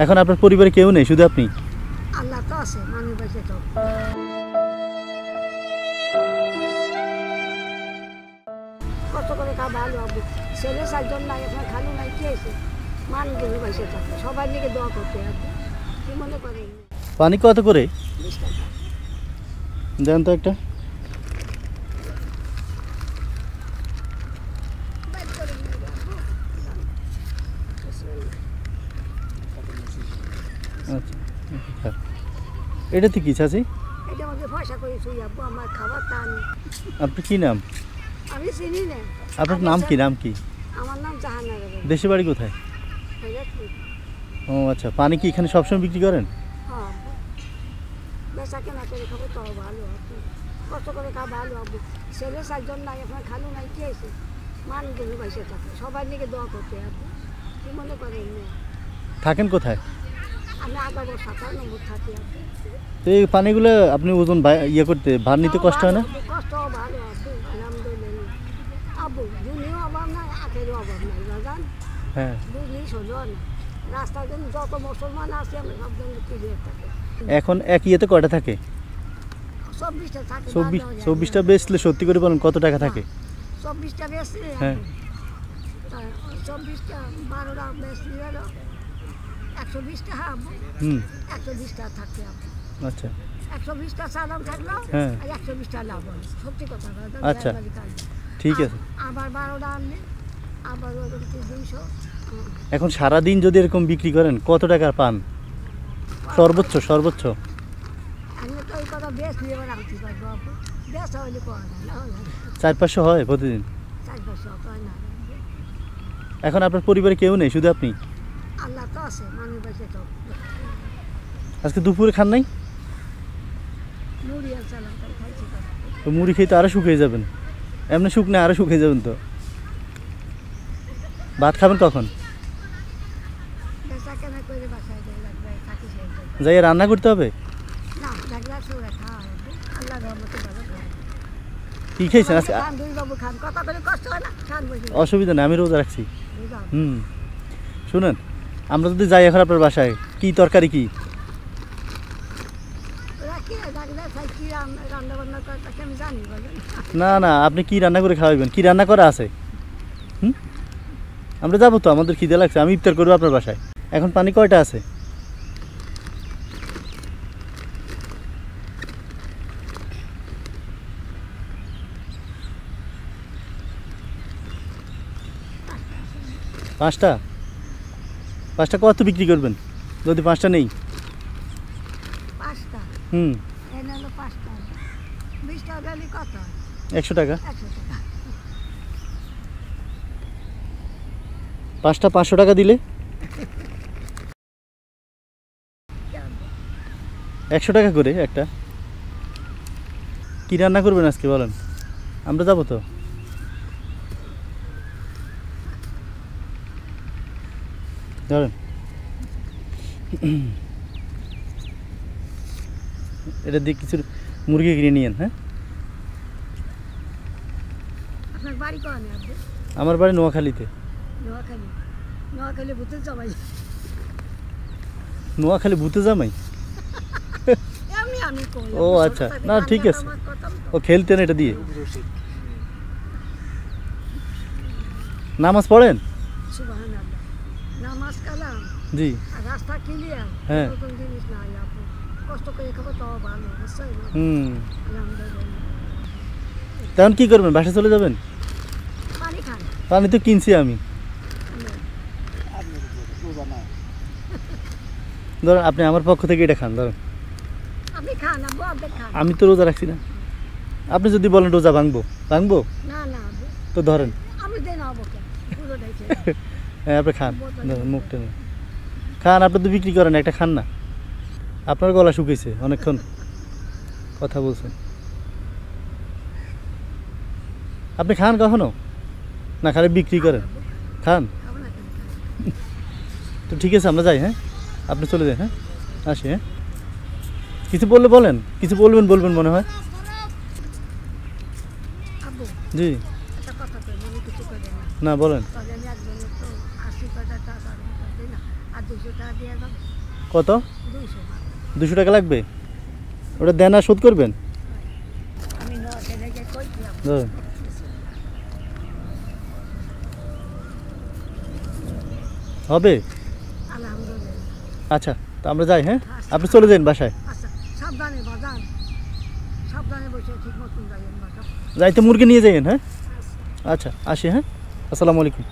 এখন আপনার পরিবারে কেউ নেই, শুধু আপনি? আল্লাহ তো আছে, মানুষ বেঁচে তো। কষ্ট করে খা ভালো হবে। ছেলে 4 জন নাই, আপনার খালু নাই, কি আছে? মানুষ বেঁচে থাকে, সবার দিকে দোয়া করতে হবে। কি মনে করেন? পানি কত করে 20 টাকা। দেন তো একটা। আচ্ছা, এটাতে কি চাচি? এটা আমাকে পয়সা করে শুই আব্বু, আমার খাবার তা নেই। আপনি কি নাম? আমি চিনি না। আপনার নাম কি? নাম কি? আমার নাম জাহানারা বেগম। দেশে বাড়ি কোথায়? ও আচ্ছা, পানি কি এখানে সবসময় বিক্রি করেন? হ্যাঁ, বেচা কেনা করে খাবো তো ভালো হবে। কষ্ট করে খা ভালো হবে। ছেলে 4 জন নাই, আপনার খালু নাই, কি আছে? মানুষ বেঁচে থাকে, সবার দিকে দোয়া করতে হবে। কি মনে করেন? থাকেন কোথায়? আমি 57 নম্বর থাকি। তো এই পানিগুলো আপনি ওজন ইয়ে করতে ভার নিতে কষ্ট হয় না? কষ্ট ভালো আব্বু, আলহামদুলিল্লাহ। আব্বু দুনিয়াও অভাব নাই, আখেরও অভাব নাই, বাজান। হ্যাঁ, বুঝলি শোনো না, রাস্তার জন্য যত মুসলমান আছে আমি সব জন্য ক্লিয়ার থাকে। এখন এক ইয়েতে কয়টা থাকে? 24টা থাকে। 24টা বেচলে সত্যি করে বলেন কত টাকা থাকে? 24টা বেশি। হ্যাঁ, 24টা 12টা বেশি হলো 120টা। হ্যাঁ, 120টা থাকে। আচ্ছা 120টা চালান থাকলো, হ্যাঁ, আর 120টা লাভ হয়, সত্যি কথা। আচ্ছা ঠিক আছে। আবার 12টা আনলে আবার 200। এখন সারাদিন যদি এরকম বিক্রি করেন কত টাকা পান সর্বোচ্চ? সর্বোচ্চ আমি তো ওই কথা বেশ নিয়ে এবার আনতে পারবো আপু, বেশ হইলে পাওয়া যায় না, 400-500 হয় প্রতিদিন? 400 হয় না। এখন আপনার পরিবারে কেউ নেই, শুধু আপনি? আল্লাহ তো আছে, মানুষ বেঁচে তো। আজকে দুপুরে খান নাই? মুড়ি আর চালান করে খাইছি। তো মুড়ি খেয়ে তো আরও শুকিয়ে যাবেন, এমনি শুকনো আরও শুকিয়ে যাবেন তো। ভাত খাবেন কখন? বেচা কেনা করে বাসায় যাই, লাগবে থাকি সেই যাই রান্না করতে হবে? না, লাগলা সুরে খাওয়া হবে, আল্লাহ রহমতে ভালো খাওয়া। কী খেয়েছেন আজকে? খান, দুই বাবু খান, কথা করে কষ্ট হয় না, খান বসে। অসুবিধা নেই, আমি রোজা রাখছি। বুঝলাম। শুনেন, আমরা যদি যাই এখন আপনার বাসায়, কি তরকারি কি? ওরা কি লাগলা খাই, কি রান্না বান্না করে তাকে আমি জানি, বলেন। না না, আপনি কি রান্না করে খাওয়াবেন? কি রান্না করা আছে? আমরা যাবো তো, আমাদের খিদে লাগছে, আমি ইফতার করবো আপনার বাসায়। এখন পানি কয়টা আছে? পাঁচটা? কত বিক্রি করবেন যদি 5টা নেই? 5টা এনে হলো 5টা, 20 টাকা দিলে কত? 100 টাকা। 100 টাকা। 5টা 500 টাকা দিলে 100 টাকা করে একটা। কি রান্না করবেন আজকে বলেন, আমরা যাবো তো। ধরেন এটা দিয়ে কিছু মুরগি কিনে নিয়েন। হ্যাঁ, আপনার বাড়ি কোথায় আপনি? আমার বাড়ি নোয়াখালীতে। নোয়াখালী? নোয়াখালী ভূতের জামাই? নোয়াখালী ভূতে জামাই? এমনি আমি কই। ও আচ্ছা, না ঠিক আছে, ও খেলতেন এটা দিয়ে। নামাজ পড়েন? সুবহানাল্লাহ, নামাজ কালাম জি। আর রাস্তা ক্লিয়ার, হ্যাঁ। কোন জিনিস নাই আপু, কষ্ট করে খাবো তো ভালো, বুঝছেন? আলহামদুলিল্লাহ। তখন কি করবেন, বাসা চলে যাবেন? পানি খান। পানি তো কিনছি আমি। ধরেন আপনি আমার পক্ষ থেকে এটা খান, ধরেন। আপনি খান আব্বু, আপনি খান। আমি তো রোজা রাখছি না, আপনি যদি বলেন রোজা ভাঙবো। না না আব্বু, তো ধরেন। আমি দেন আব্বু কে পুরো দেখে। হ্যাঁ, আপনি খান, ধরেন মুখ টেনে খান। আপনি তো বিক্রি করেন, একটা খান না। আপনার গলা শুকিয়েছে, অনেকক্ষণ কথা বলছেন। আপনি খান কখনো না, খালি বিক্রি করেন? খান খাবো না কেন? তো ঠিক আছে, আমরা যাই। হ্যাঁ, আপনি চলে যান। হ্যাঁ, আসি। হ্যাঁ, কিছু বললে বলেন, কিছু বলবেন মনে হয়। আব্বু জি, একটা কথা কই, মনে কিছু করে না। না বলেন। তাহলে আমি একজনের তো 80 টাকা দিই না, আর 200 200 টাকা দিয়ে যাবে কত 200 200 টাকা লাগবে? ওটা দেন আর শোধ করবেন? আমি ন ছেলেকে কই দিলাম ধরুন। হবে? আলহামদুলিল্লাহ। আচ্ছা, তো আমরা যাই, হ্যাঁ? আপনি চলে যান বাসায়। আচ্ছা সাবধানে বাজান, সাবধানে বসে ঠিক মতন যাইয়েন বাজান। যাইতে মুরগি নিয়ে যাইয়েন, হ্যাঁ? আচ্ছা। আচ্ছা, আসি, হ্যাঁ? আসসালামু আলাইকুম।